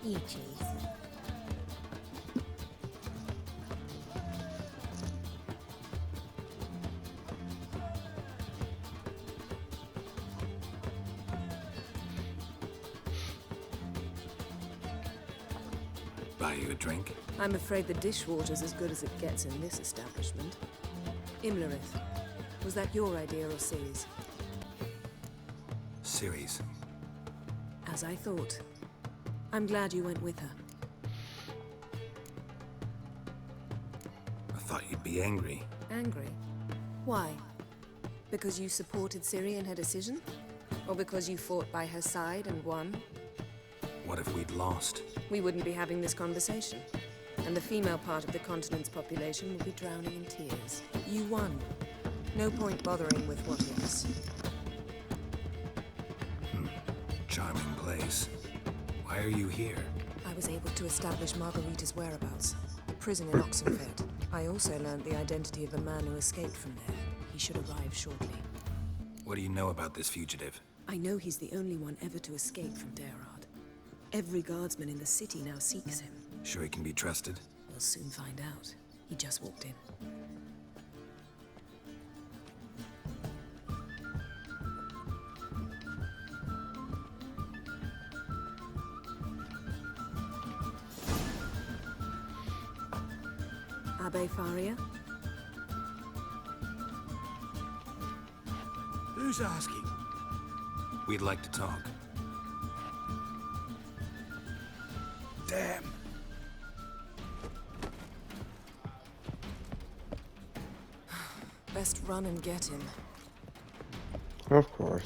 You choose. Buy you a drink? I'm afraid the dishwater's as good as it gets in this establishment. Imlerith, was that your idea or Ciri's? Ciri's. As I thought. I'm glad you went with her. I thought you'd be angry. Angry? Why? Because you supported Ciri in her decision? Or because you fought by her side and won? What if we'd lost? We wouldn't be having this conversation. And the female part of the continent's population would be drowning in tears. You won. No point bothering with what ifs. Charming place. Why are you here? I was able to establish Margarita's whereabouts. Prison in Oxenfurt. I also learned the identity of a man who escaped from there. He should arrive shortly. What do you know about this fugitive? I know he's the only one ever to escape from Daerad. Every guardsman in the city now seeks him. Sure he can be trusted? We'll soon find out. He just walked in. Abbe Faria? Who's asking? We'd like to talk. Damn. Best run and get him. Of course.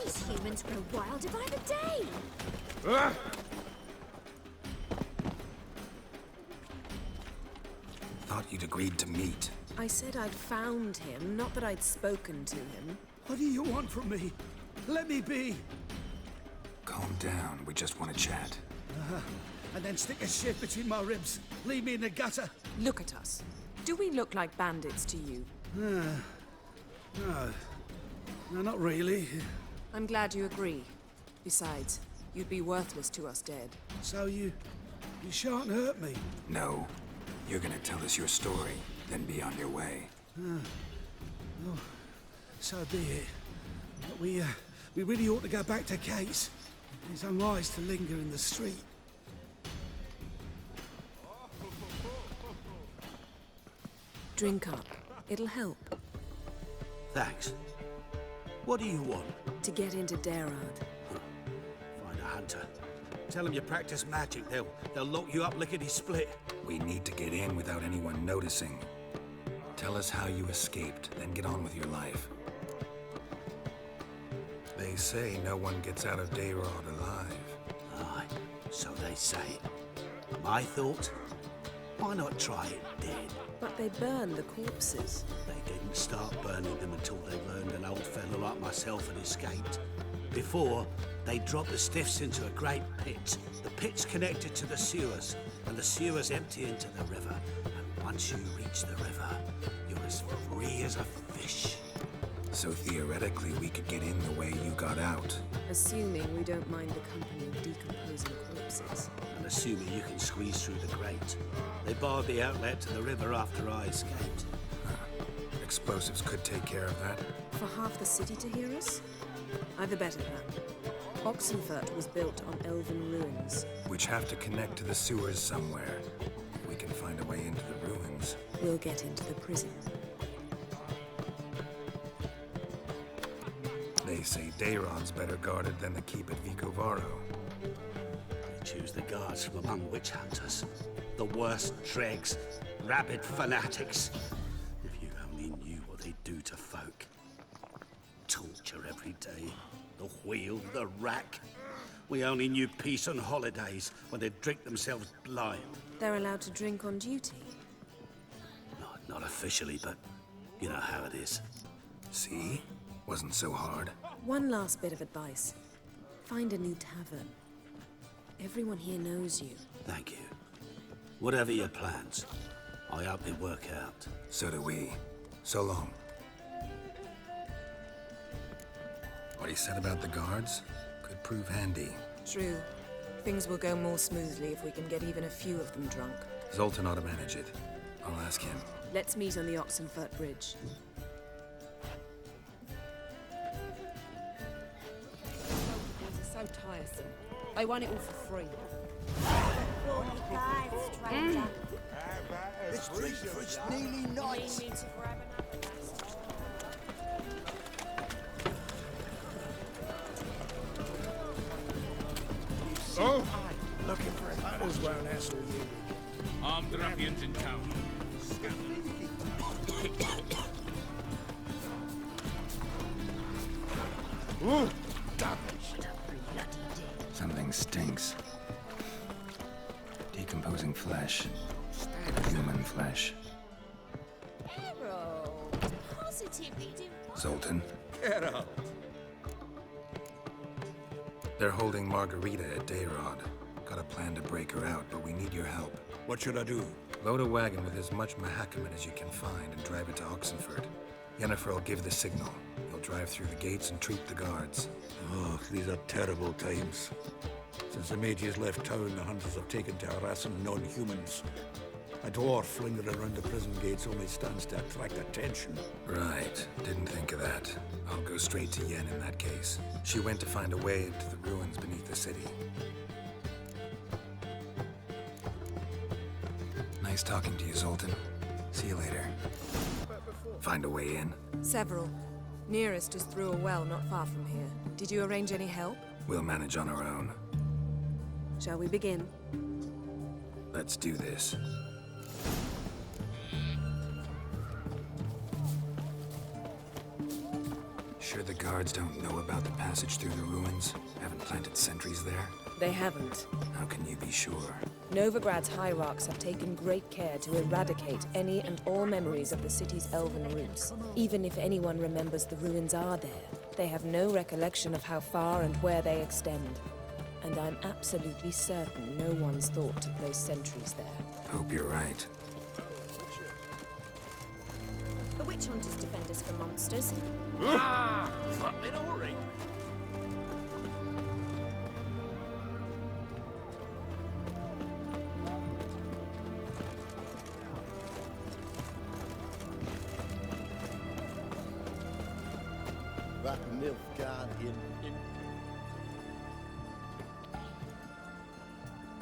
These humans grow wilder by the day. Thought you'd agreed to meet. I said I'd found him, not that I'd spoken to him. What do you want from me? Let me be. Calm down, we just want to chat. And then stick a shiv between my ribs. Leave me in the gutter. Look at us. Do we look like bandits to you? No. No, not really. I'm glad you agree. Besides, you'd be worthless to us dead. So you shan't hurt me. No. You're gonna tell us your story, then be on your way. Oh, so be it. But we really ought to go back to Kate's. It's unwise to linger in the street. Drink up. It'll help. Thanks. What do you want? To get into Daerad. Find a hunter. Tell them you practice magic. They'll lock you up lickety-split. We need to get in without anyone noticing. Tell us how you escaped, then get on with your life. They say no one gets out of Daerad alive. Aye, so they say. My thought? Why not try it dead? But they burn the corpses. They didn't start burning them until they learned an old fellow like myself had escaped. Before, they dropped the stiffs into a great pit. The pit's connected to the sewers, and the sewers empty into the river. And once you reach the river, you're as free as a fish. So theoretically, we could get in the way you got out. Assuming we don't mind the company of decomposing corpses. And assuming you can squeeze through the grate. They barred the outlet to the river after I escaped. Explosives could take care of that. For half the city to hear us? I've a better plan. Oxenfurt was built on elven ruins. Which have to connect to the sewers somewhere. If we can find a way into the ruins. We'll get into the prison. They say Daerad's better guarded than the keep at Vicovaro. They choose the guards from among witch hunters. The worst dregs, rabid fanatics. If you only knew what they do to folk. Torture every day. The wheel, the rack. We only knew peace on holidays when they'd drink themselves blind. They're allowed to drink on duty. Not officially, but you know how it is. See? Wasn't so hard. One last bit of advice. Find a new tavern. Everyone here knows you. Thank you. Whatever your plans, I hope they work out. So do we. So long. What he said about the guards could prove handy. True. Things will go more smoothly if we can get even a few of them drunk. Zoltan ought to manage it. I'll ask him. Let's meet on the Oxenfurt Bridge. It's so tiresome. They want it all for free. It's breakfast nearly night. Oh! Looking for a battles where an asshole you. Armed ruffians in town. Ooh! Something stinks. Decomposing flesh. Human flesh. Harold, positively do. Zoltan. Get out. They're holding Margarita at Dayrod. Got a plan to break her out, but we need your help. What should I do? Load a wagon with as much Mahakaman as you can find and drive it to Oxenfurt. Yennefer will give the signal. He'll drive through the gates and treat the guards. Oh, these are terrible times. Since the mages left town, the hunters have taken to harassing non-humans. A dwarf lingering around the prison gates only stands to attract attention. Right. Didn't think of that. I'll go straight to Yen in that case. She went to find a way into the ruins beneath the city. Nice talking to you, Zoltan. See you later. Find a way in? Several. Nearest is through a well not far from here. Did you arrange any help? We'll manage on our own. Shall we begin? Let's do this. Sure the guards don't know about the passage through the ruins? Haven't planted sentries there? They haven't. How can you be sure? Novigrad's hierarchs have taken great care to eradicate any and all memories of the city's elven roots. Even if anyone remembers the ruins are there, they have no recollection of how far and where they extend. And I'm absolutely certain no one's thought to place sentries there. Hope you're right. The witch hunters defend us from monsters. In a hurry. That Nilfgaard in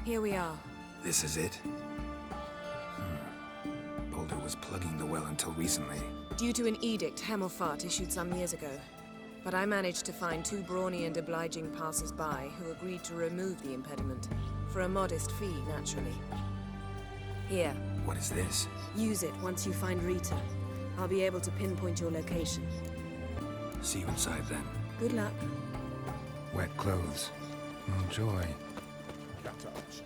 Here we are. This is it? Boulder was plugging the well until recently. Due to an edict Hemmelfart issued some years ago. But I managed to find two brawny and obliging passers-by who agreed to remove the impediment. For a modest fee, naturally. Here, What is this? use it once you find Rita. I'll be able to pinpoint your location. See you inside then. Good luck. Wet clothes. Enjoy. Catards.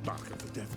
Bark of the devil.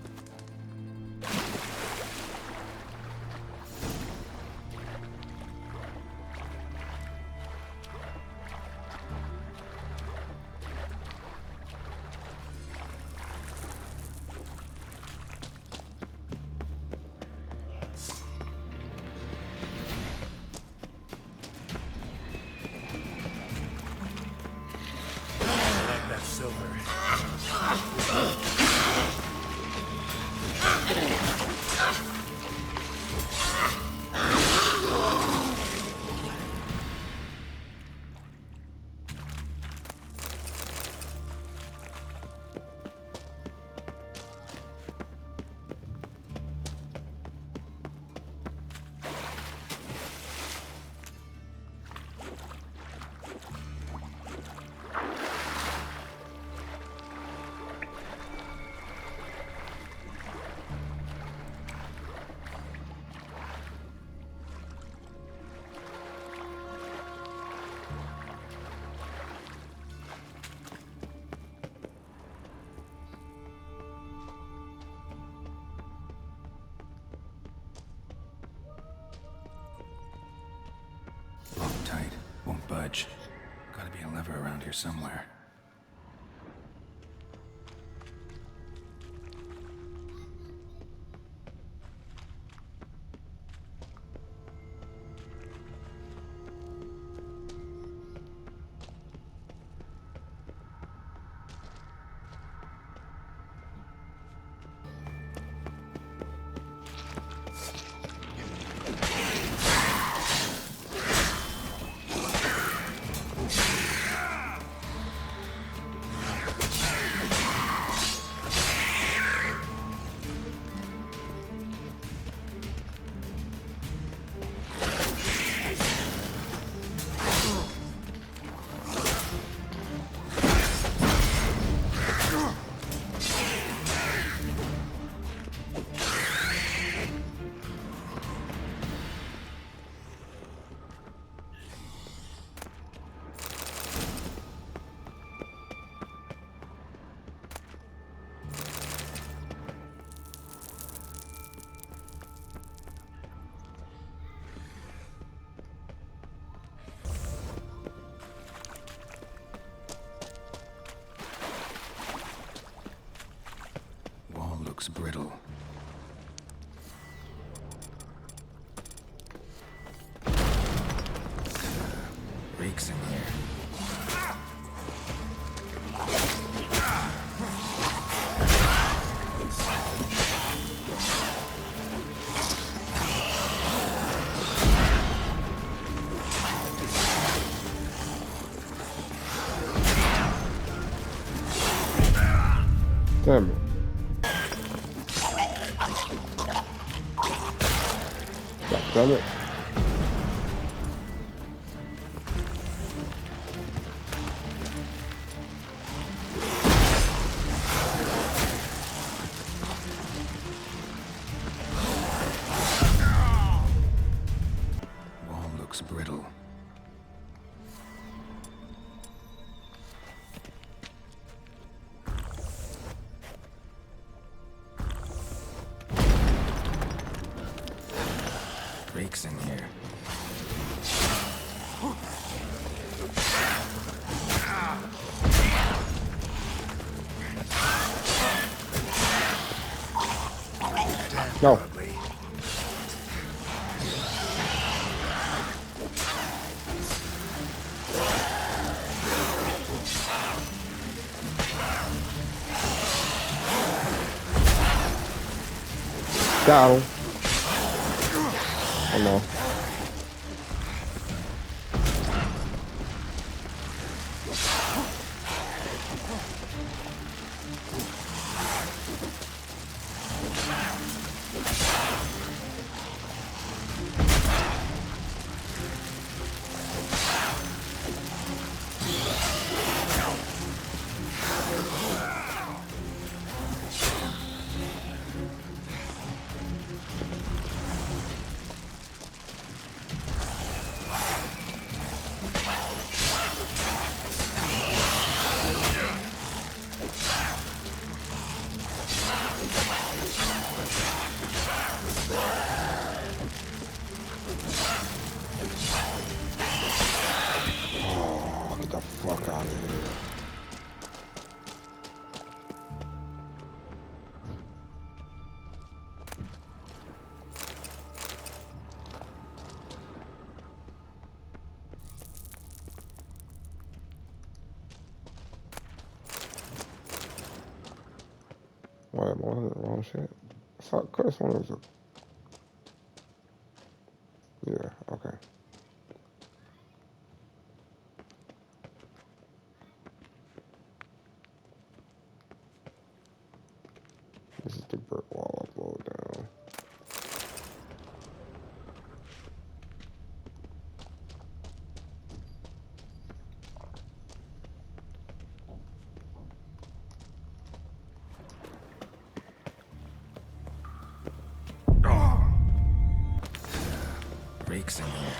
Locked tight. Won't budge. Gotta be a lever around here somewhere. looks brittle. Reeks in here. Damn it. God damn it. Wall looks brittle. Reeks in here. No. Got him. Oh no. Oh, get the fuck out of here. Wait, wrong shit. I thought Curse one was a... Yeah, okay. This is the brick wall upload down. Reeks in here.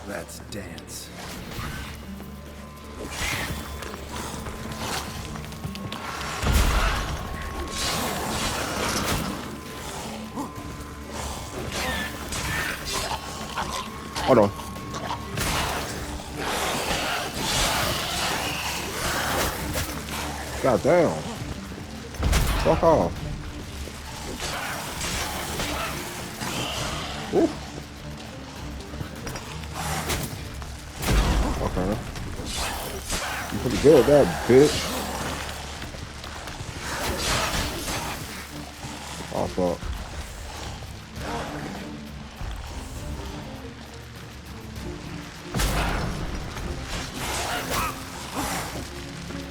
Let's dance. Hold on. God damn. Fuck off. Ooh. Okay. You pretty good at that, bitch. Oh, fuck.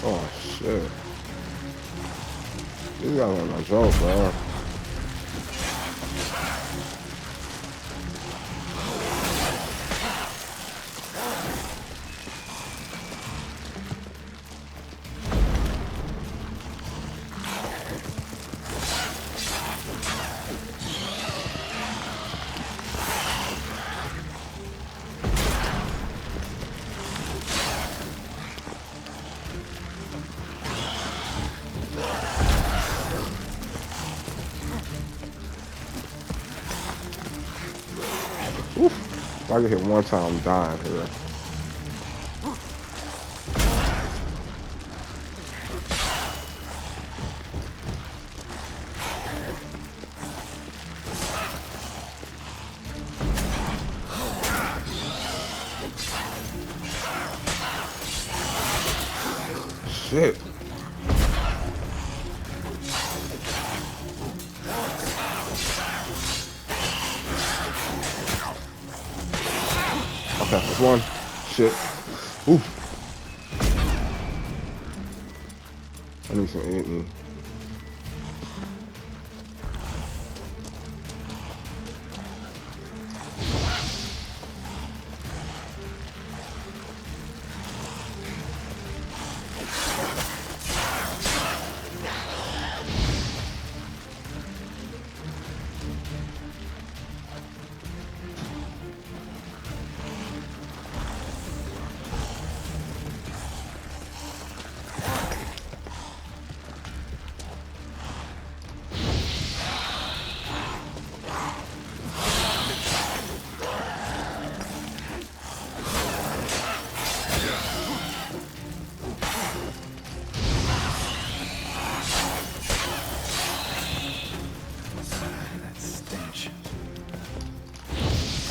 Oh, shit. These guys are no joke, bro. If I get hit one time, I'm dying here. Shit. Okay, that's one. Shit. Ooh. I need some eating.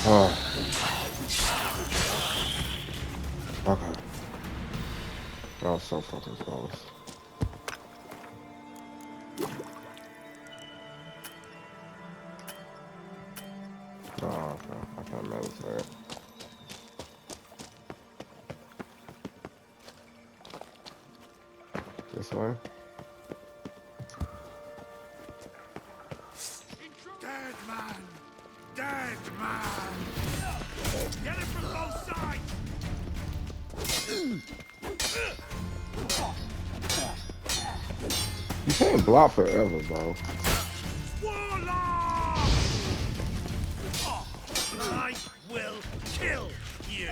Oh. Okay. That was so fucking close. Oh, okay. I can't meditate. This way? Dead man! Dead man! Get it from both sides! You can't block forever, bro. Warlock! I will kill you!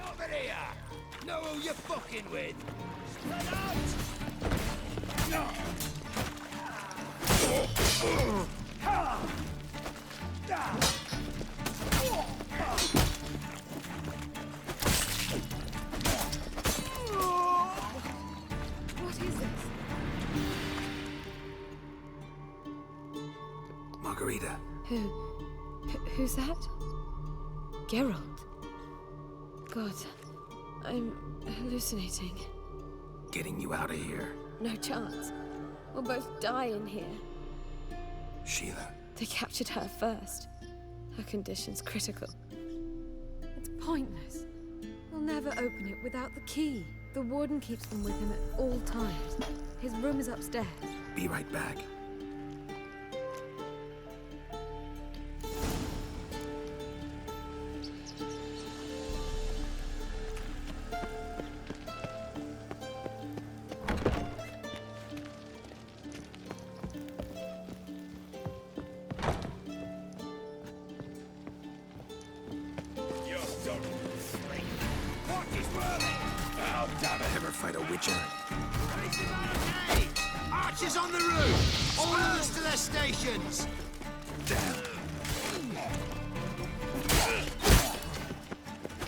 Over here! Know who you're fucking with! Spread out! What is this? Margarita. Who's that? Geralt. God, I'm hallucinating. Getting you out of here. No chance. We'll both die in here. Sheila. They captured her first. Her condition's critical. It's pointless. We'll never open it without the key. The warden keeps them with him at all times. His room is upstairs. Be right back. Ever fight a witcher? Archers on the roof! All of us to their stations! Damn.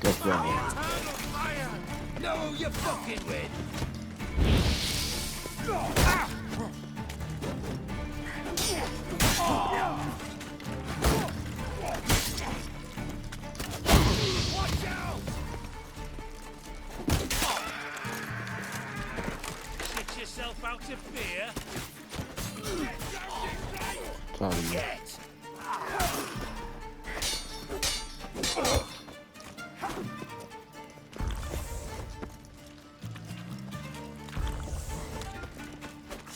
Get down. Eternal fire! Know who you're fucking with! Watch out! yourself out of fear? Get!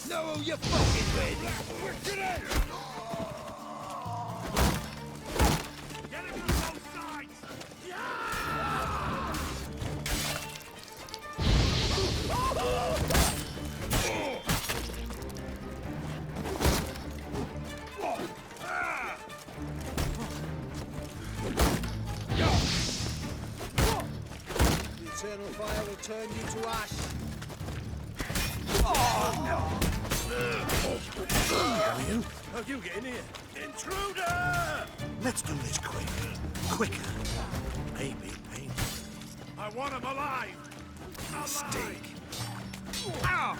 Know who you're fucking with! Get him from both sides! The eternal fire will turn you to ash. How you get in here? Intruder! Let's do this quick. Quicker. Maybe painful. I want him alive! Mistake. Ow!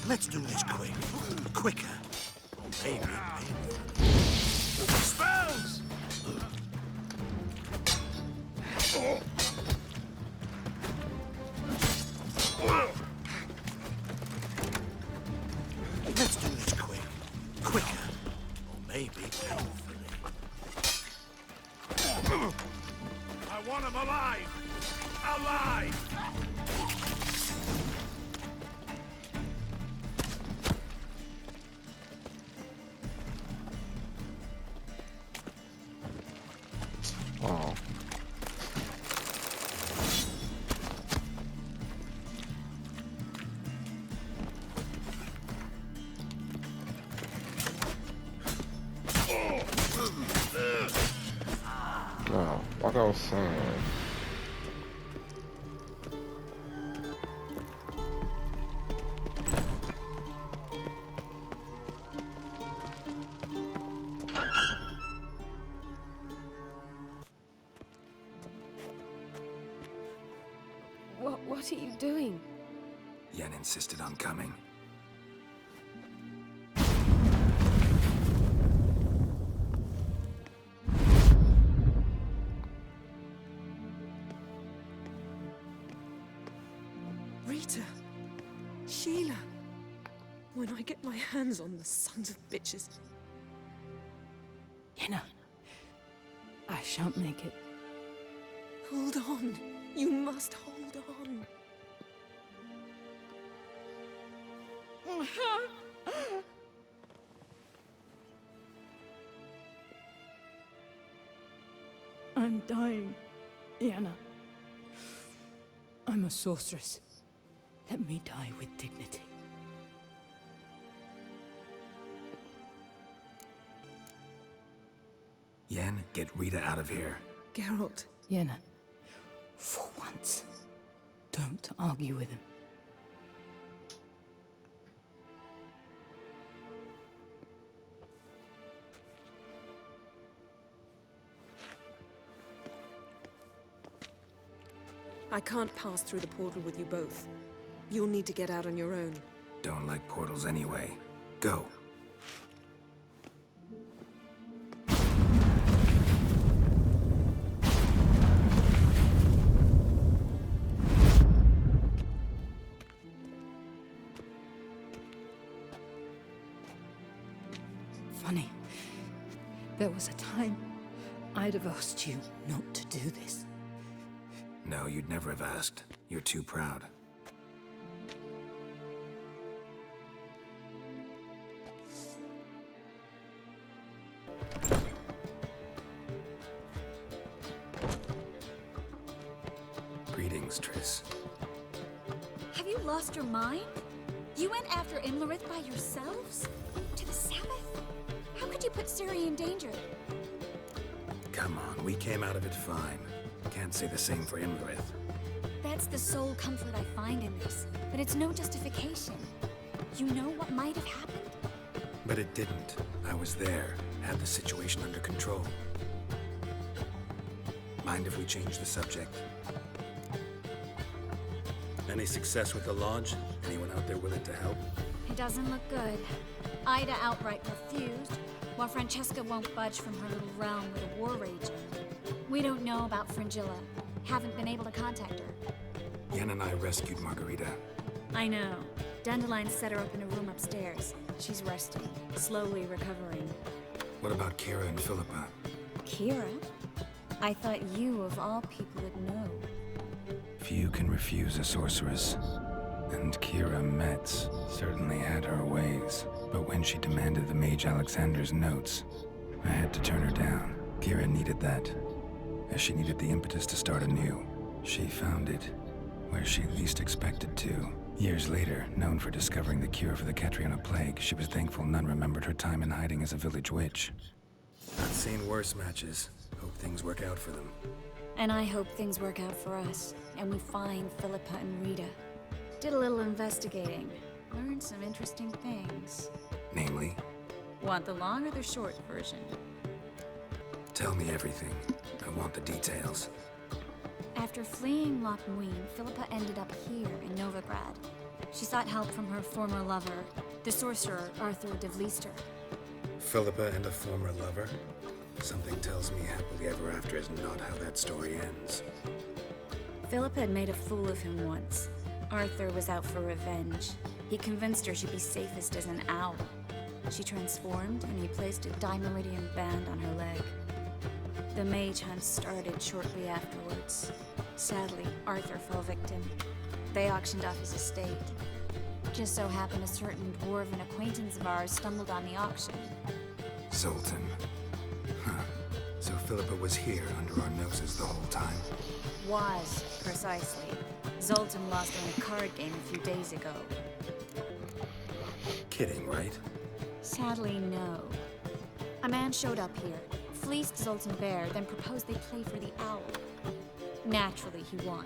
Let's do this quick. Quicker. Maybe painful. Spells! Let's do this quick. Quicker. Or maybe painfully. I want him alive! Alive! Oh. No, like I was saying. What are you doing? Yen insisted on coming. Rita. Sheila. When I get my hands on the sons of bitches. Yenna, I shan't make it. Hold on. You must hold on. I'm dying, Yenna. I'm a sorceress. Let me die with dignity. Yen, get Rita out of here. Geralt. Yenna, for once, don't argue with him. I can't pass through the portal with you both. You'll need to get out on your own. Don't like portals anyway. Go. Funny. There was a time I'd have asked you not to do this. No, you'd never have asked. You're too proud. Greetings, Triss. Have you lost your mind? You went after Imlerith by yourselves? To the Sabbath? How could you put Ciri in danger? Come on, we came out of it fine. Can't say the same for Imlerith. That's the sole comfort I find in this, but it's no justification. You know what might have happened? But it didn't. I was there, had the situation under control. Mind if we change the subject? Any success with the Lodge? Anyone out there willing to help? It doesn't look good. Ida outright refused, while Francesca won't budge from her little realm with a war raging. We don't know about Fringilla. Haven't been able to contact her. Yen and I rescued Margarita. I know. Dandelion set her up in a room upstairs. She's resting, slowly recovering. What about Kira and Philippa? Kira? I thought you, of all people, would know. Few can refuse a sorceress. And Kira Metz certainly had her ways. But when she demanded the Mage Alexander's notes, I had to turn her down. Kira needed that, as she needed the impetus to start anew. She found it where she least expected to. Years later, known for discovering the cure for the Catriona plague, she was thankful none remembered her time in hiding as a village witch. I've seen worse matches. Hope things work out for them. And I hope things work out for us, and we find Philippa and Rita. Did a little investigating. Learned some interesting things. Namely? Want the long or the short version? Tell me everything. I want the details. After fleeing Loch Muin, Philippa ended up here in Novigrad. She sought help from her former lover, the sorcerer Arthur de Vlister. Philippa and a former lover? Something tells me happily ever after is not how that story ends. Philippa had made a fool of him once. Arthur was out for revenge. He convinced her she'd be safest as an owl. She transformed, and he placed a Dimeridian band on her leg. The mage hunt started shortly afterwards. Sadly, Arthur fell victim. They auctioned off his estate. Just so happened a certain dwarven acquaintance of ours stumbled on the auction. Zoltan. Huh. So Philippa was here under our noses the whole time? Was, precisely. Zoltan lost her in a card game a few days ago. Kidding, right? Sadly, no. A man showed up here, fleeced Zoltan bare, then proposed they play for the owl. Naturally, he won,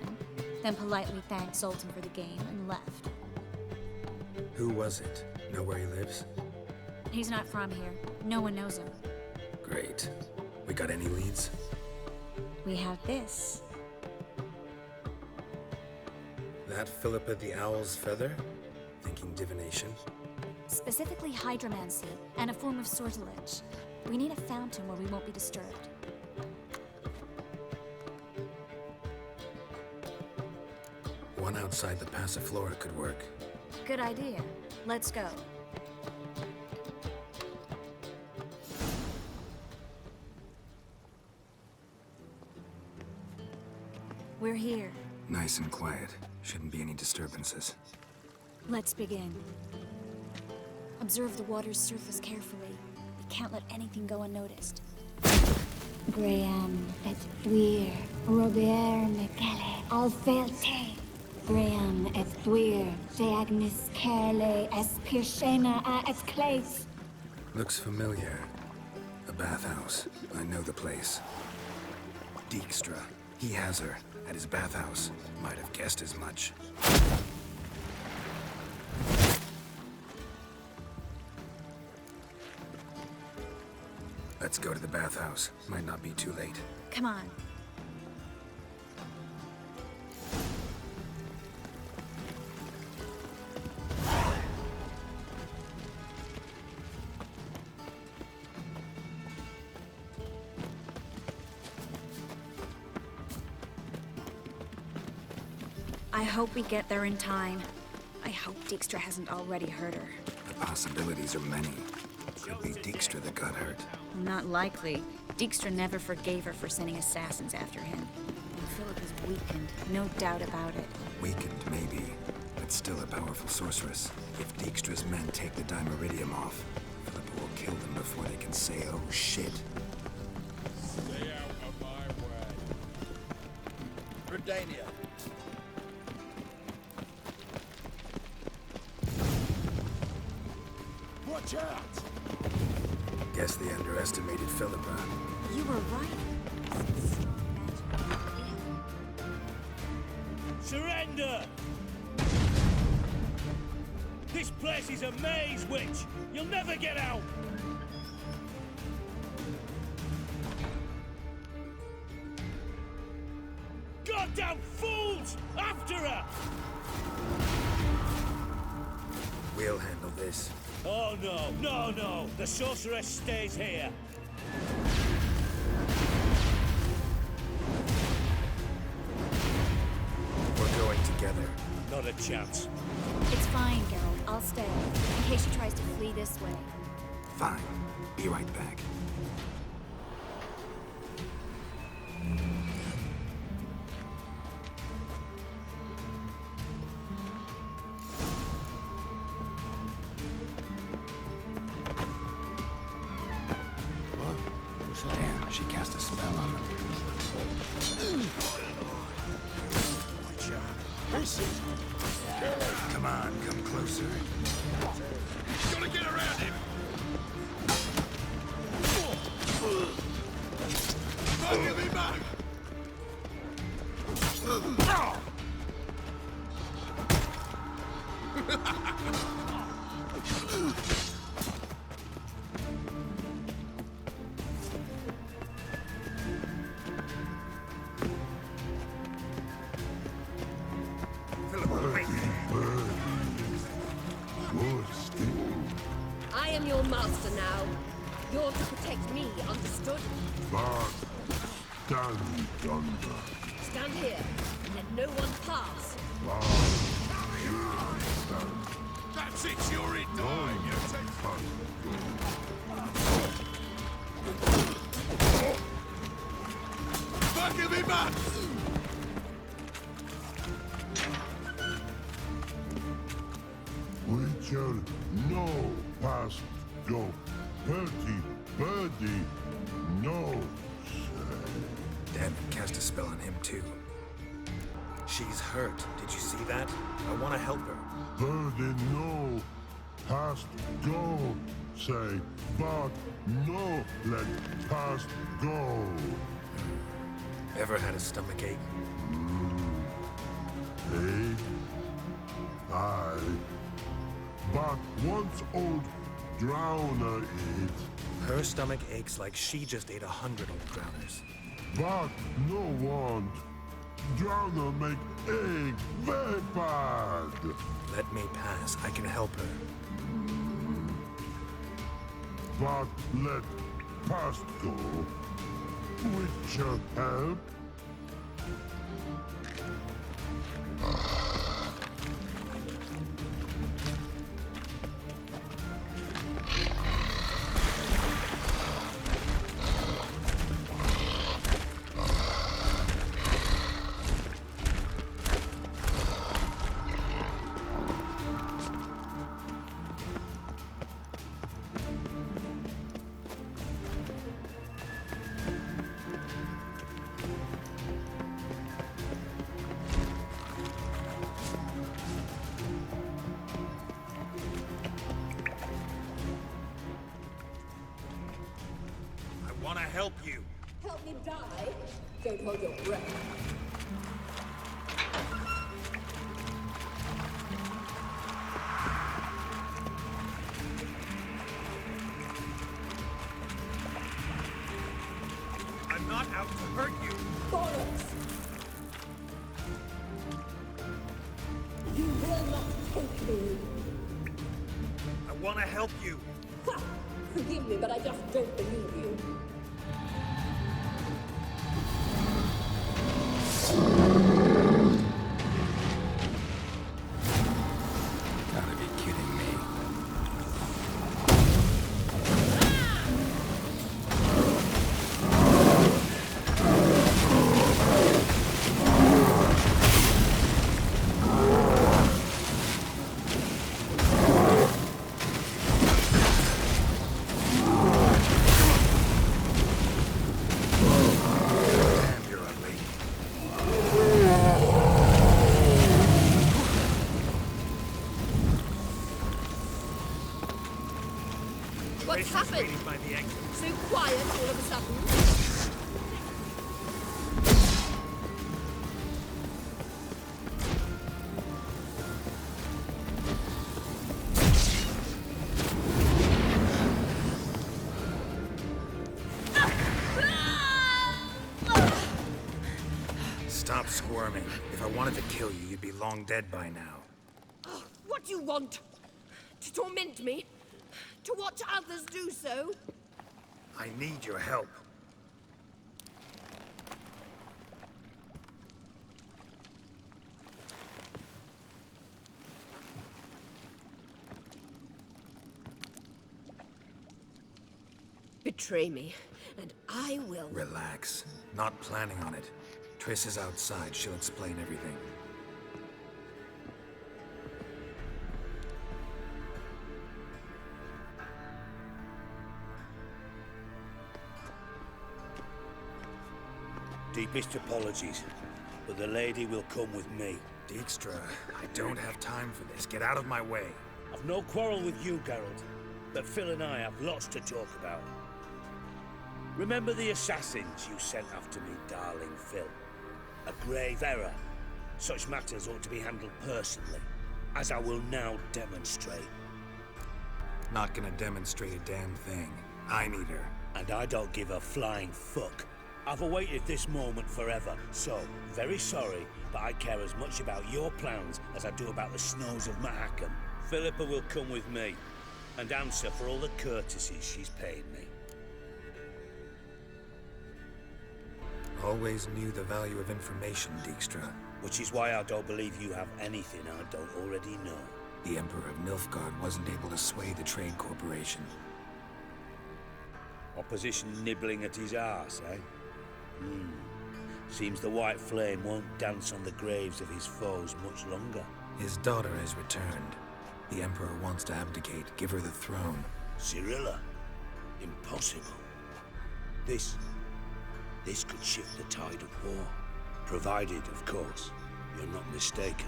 then politely thanked Zoltan for the game and left. Who was it? Know where he lives? He's not from here. No one knows him. Great. We got any leads? We have this. That Philippa the Owl's feather? Thinking divination? Specifically hydromancy, and a form of sortilege. We need a fountain where we won't be disturbed. One outside the Passiflora could work. Good idea. Let's go. We're here. Nice and quiet. Shouldn't be any disturbances. Let's begin. Observe the water's surface carefully. We can't let anything go unnoticed. Graham et Dwyer, Robert Mekele, Alfelte. Graham et Dwyer, Deagnis Kerle, es Pirshena a et Clace. Looks familiar. A bathhouse. I know the place. Dijkstra. He has her. At his bathhouse. Might have guessed as much. Let's go to the bathhouse. Might not be too late. Come on. I hope we get there in time. I hope Dijkstra hasn't already hurt her. The possibilities are many. Could be Dijkstra that got hurt. Not likely. Dijkstra never forgave her for sending assassins after him. And Philip is weakened, no doubt about it. Weakened, maybe, but still a powerful sorceress. If Dijkstra's men take the Dimeridium off, Philippa will kill them before they can say, oh shit. Stay out of my way. Redania. Watch out! Guess they underestimated Philippa. You were right. Surrender! This place is a maze, witch! You'll never get out! Goddamn fools! After her! We'll handle this. Oh no, no, no! The sorceress stays here! We're going together. Not a chance. It's fine, Geralt. I'll stay, in case she tries to flee this way. Fine. Be right back. Damn, she cast a spell on them. Come on, come closer. Gotta get around him! Give me back! I am your master now. You're to protect me, understood? But stand under. Stand here, and let no one pass. That's it, you're in time. You take fun. Back of me, man! Witcher, no past go. Birdie, no, say. Damn, cast a spell on him too. She's hurt. Did you see that? I want to help her. Birdie, no past go, say. But no let past go. Ever had a stomachache? Ache? Aye. But once old drowner eat. Her stomach aches like she just ate 100 old drowners. But no want. Drowner make egg very bad. Let me pass. I can help her. But let past go. Witcher help. I want to help you. Help me die? Don't hold your breath. I'm not out to hurt you. Bollocks! You will not take me. I want to help you. Ha! Forgive me, but I just don't believe you. Gotta be kidding me. What's happened? So quiet all of a sudden. Stop squirming. If I wanted to kill you, you'd be long dead by now. What do you want? To torment me? To watch others do so? I need your help. betray me, and I will... Relax. Not planning on it. Triss is outside. She'll explain everything. Deepest apologies, but the lady will come with me. Dijkstra, I don't have time for this. Get out of my way. I've no quarrel with you, Geralt, but Phil and I have lots to talk about. Remember the assassins you sent after me, darling Phil? A grave error. Such matters ought to be handled personally, as I will now demonstrate. Not gonna demonstrate a damn thing. I need her. And I don't give a flying fuck. I've awaited this moment forever, so, very sorry, but I care as much about your plans as I do about the snows of Mahakam. Philippa will come with me, and answer for all the courtesies she's paid me. Always knew the value of information, Dijkstra. Which is why I don't believe you have anything I don't already know. The Emperor of Nilfgaard wasn't able to sway the Trade Corporation. Opposition nibbling at his arse, eh? Seems the White Flame won't dance on the graves of his foes much longer. His daughter has returned. The Emperor wants to abdicate, give her the throne. Cyrilla? Impossible. This could shift the tide of war. Provided, of course, you're not mistaken.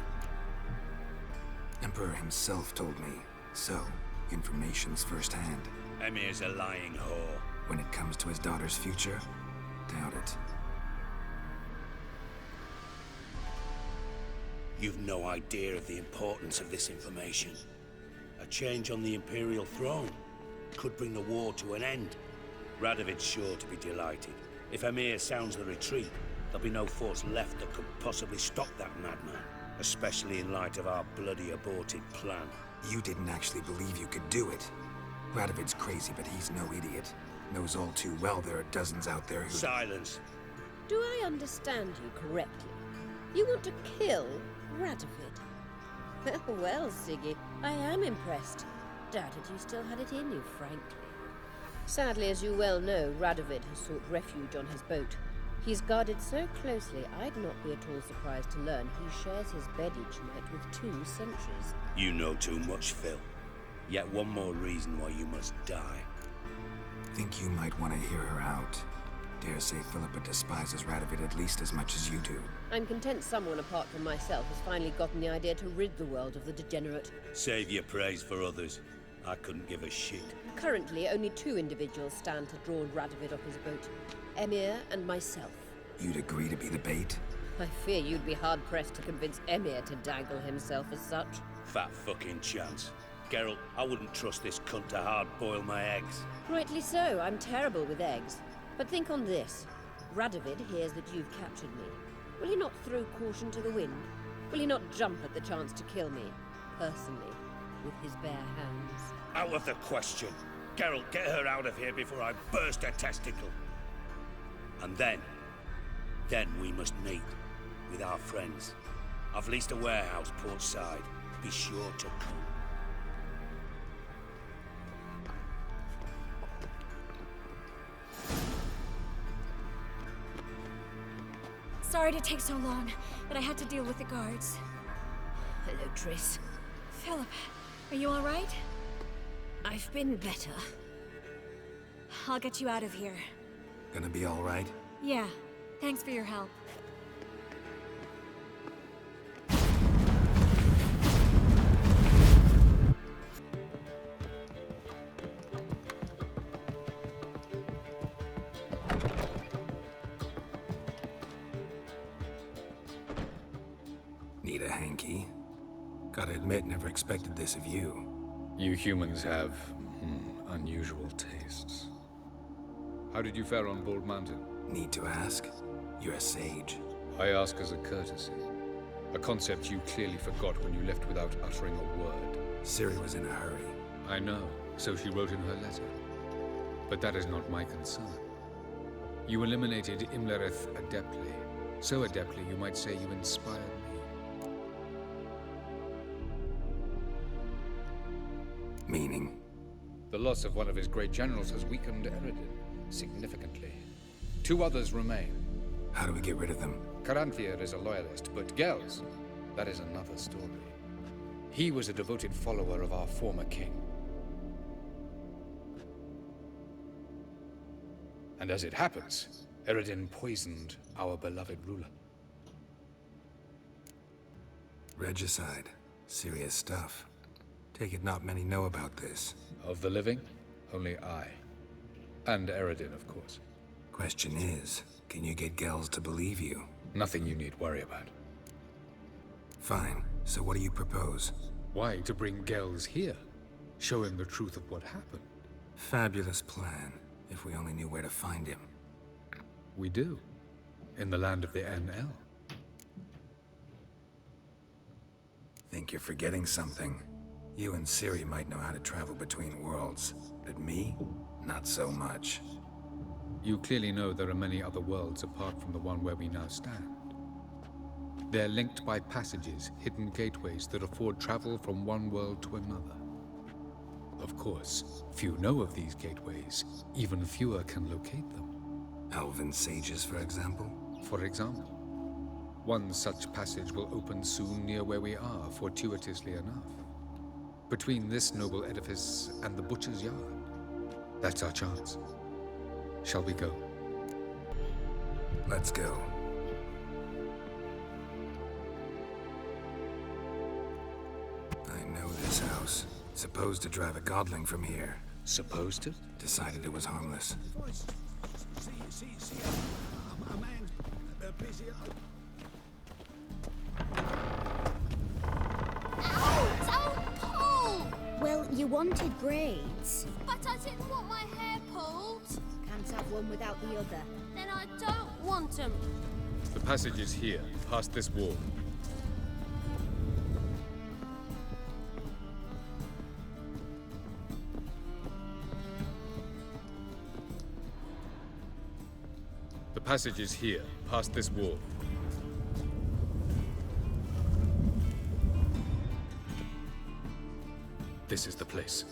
Emperor himself told me. So, information's firsthand. Emir's a lying whore. When it comes to his daughter's future, doubt it. You've no idea of the importance of this information. A change on the Imperial throne could bring the war to an end. Radovid's sure to be delighted. If Emir sounds the retreat, there'll be no force left that could possibly stop that madman. Especially in light of our bloody aborted plan. You didn't actually believe you could do it. Radovid's crazy, but he's no idiot. Knows all too well there are dozens out there who... Silence! Do I understand you correctly? You want to kill Radovid? Well, Siggy, I am impressed. Doubted you still had it in you, frankly. Sadly, as you well know, Radovid has sought refuge on his boat. He's guarded so closely, I'd not be at all surprised to learn he shares his bed each night with 2 sentries. You know too much, Phil. Yet one more reason why you must die. Think you might want to hear her out. Dare say Philippa despises Radovid at least as much as you do. I'm content someone apart from myself has finally gotten the idea to rid the world of the degenerate. Save your praise for others. I couldn't give a shit. Currently, only 2 individuals stand to draw Radovid off his boat. Emir and myself. You'd agree to be the bait? I fear you'd be hard-pressed to convince Emir to dangle himself as such. Fat fucking chance. Geralt, I wouldn't trust this cunt to hard-boil my eggs. Rightly so, I'm terrible with eggs. But think on this. Radovid hears that you've captured me. Will he not throw caution to the wind? Will he not jump at the chance to kill me, personally, with his bare hands? Out of the question. Geralt, get her out of here before I burst a testicle. And then we must meet with our friends. I've leased a warehouse port side. Be sure to come. Sorry to take so long, but I had to deal with the guards. Hello, Triss. Philip, are you all right? I've been better. I'll get you out of here. Gonna be all right? Yeah, thanks for your help. Need a hanky? Gotta admit, never expected this of you. You humans have, unusual tastes. How did you fare on Bald Mountain? Need to ask? You're a sage. I ask as a courtesy. A concept you clearly forgot when you left without uttering a word. Ciri was in a hurry. I know, so she wrote in her letter. But that is not my concern. You eliminated Imlerith adeptly. So adeptly, you might say you inspired me. Meaning? The loss of one of his great generals has weakened Eredin significantly. 2 others remain. How do we get rid of them? Caranthir is a loyalist, but Gels, that is another story. He was a devoted follower of our former king. And as it happens, Eredin poisoned our beloved ruler. Regicide. Serious stuff. Take it not many know about this. Of the living, only I. And Eredin, of course. Question is, can you get Gels to believe you? Nothing you need worry about. Fine. So what do you propose? Why, to bring Gels here. Show him the truth of what happened. Fabulous plan, if we only knew where to find him. We do. In the land of the NL. Think you're forgetting something. You and Ciri might know how to travel between worlds, but me? Not so much. You clearly know there are many other worlds apart from the one where we now stand. They're linked by passages, hidden gateways that afford travel from one world to another. Of course, few know of these gateways. Even fewer can locate them. Elven sages, for example? For example. One such passage will open soon near where we are, fortuitously enough. Between this noble edifice and the butcher's yard. That's our chance. Shall we go? Let's go. I know this house. Supposed to drive a godling from here. Supposed to? Decided it was harmless. A man busy. Well, you wanted braids. But I didn't want my hair pulled. Can't have one without the other. Then I don't want them. The passage is here, past this wall. The passage is here, past this wall. This is the place.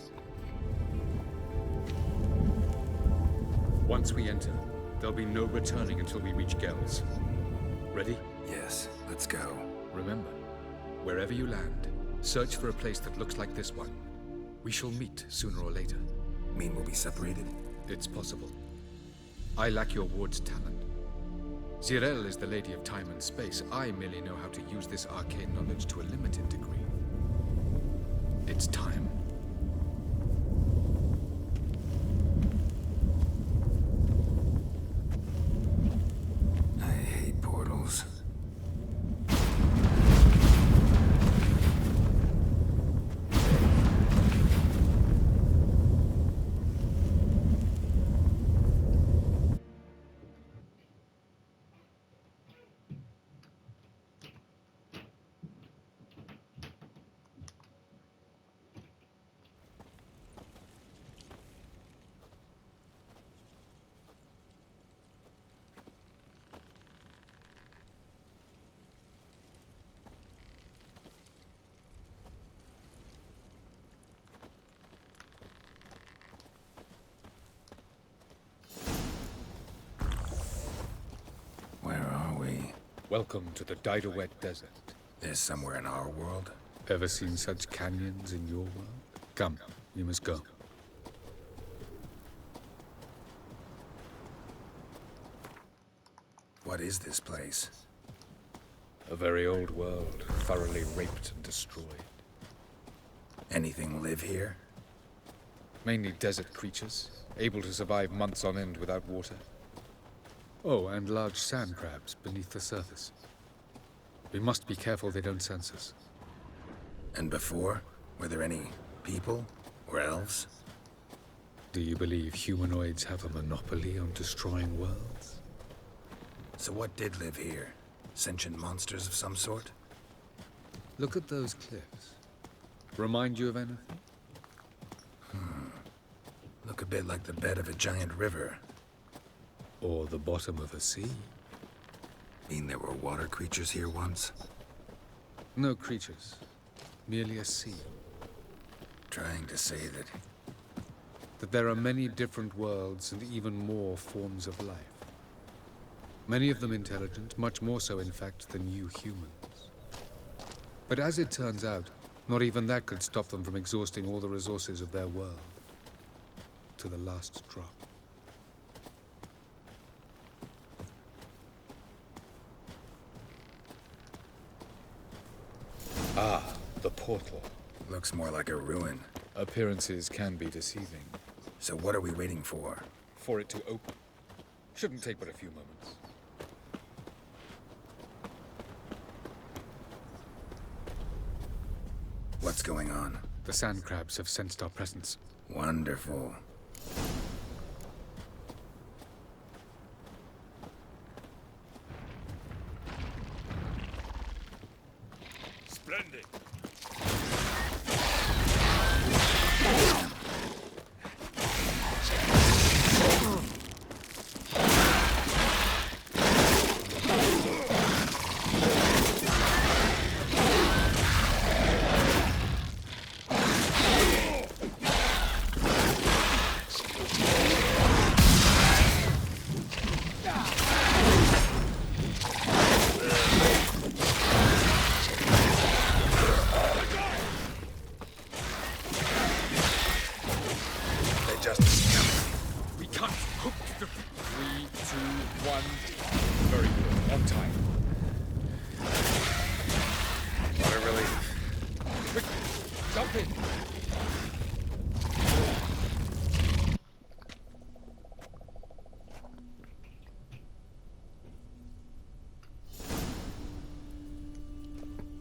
Once we enter, there'll be no returning until we reach Gels. Ready? Yes, let's go. Remember, wherever you land, search for a place that looks like this one. We shall meet sooner or later. Mean we'll be separated? It's possible. I lack your ward's talent. Zirel is the lady of time and space. I merely know how to use this arcane knowledge to a limited degree. It's time. I hate portals. Welcome to the Didowet Desert. There's somewhere in our world? Ever seen such canyons in your world? Come, we must go. What is this place? A very old world, thoroughly raped and destroyed. Anything live here? Mainly desert creatures, able to survive months on end without water. Oh, and large sand crabs beneath the surface. We must be careful they don't sense us. And before? Were there any people? Or elves? Do you believe humanoids have a monopoly on destroying worlds? So what did live here? Sentient monsters of some sort? Look at those cliffs. Remind you of anything? Look a bit like the bed of a giant river. Or the bottom of a sea. Mean there were water creatures here once? No creatures. Merely a sea. Trying to say that that there are many different worlds and even more forms of life. Many of them intelligent, much more so in fact than you humans. But as it turns out, not even that could stop them from exhausting all the resources of their world. To the last drop. Ah, the portal. Looks more like a ruin. Appearances can be deceiving. So what are we waiting for? For it to open. Shouldn't take but a few moments. What's going on? The sand crabs have sensed our presence. Wonderful. Splendid. We can't hope to... 3, 2, 1... Very good. On time. What a relief. Quick! Jump in!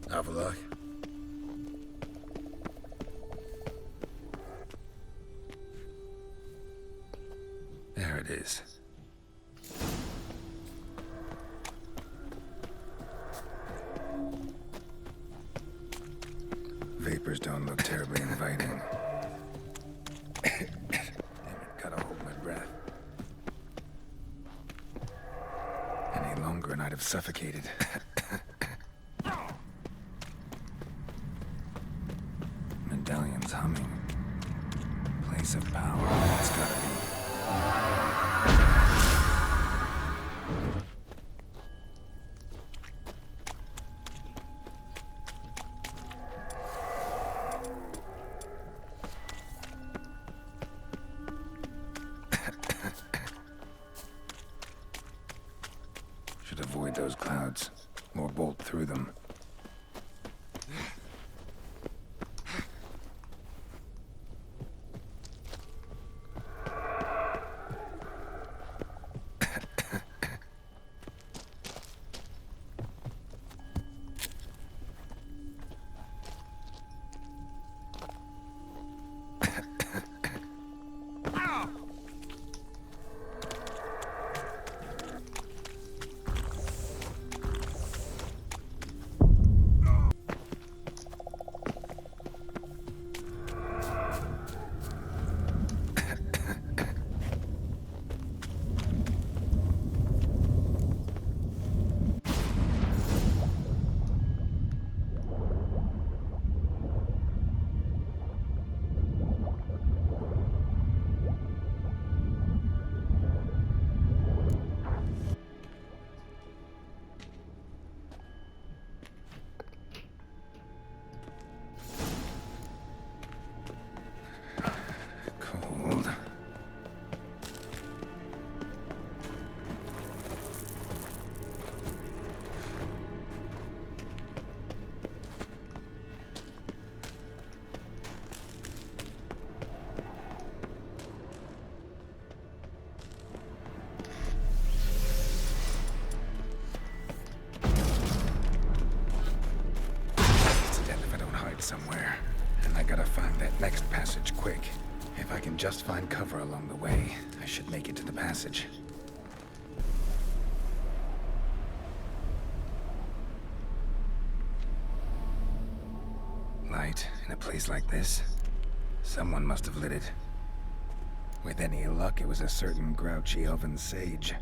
Have a look. There it is. Vapors don't look terribly inviting. Damn it, gotta hold my breath. Any longer and I'd have suffocated. Medallion's humming. Place of power, that's gotta be. Should avoid those clouds, or bolt through them. Somewhere, and I gotta find that next passage quick. If I can just find cover along the way, I should make it to the passage. Light in a place like this? Someone must have lit it. With any luck, it was a certain grouchy elven sage.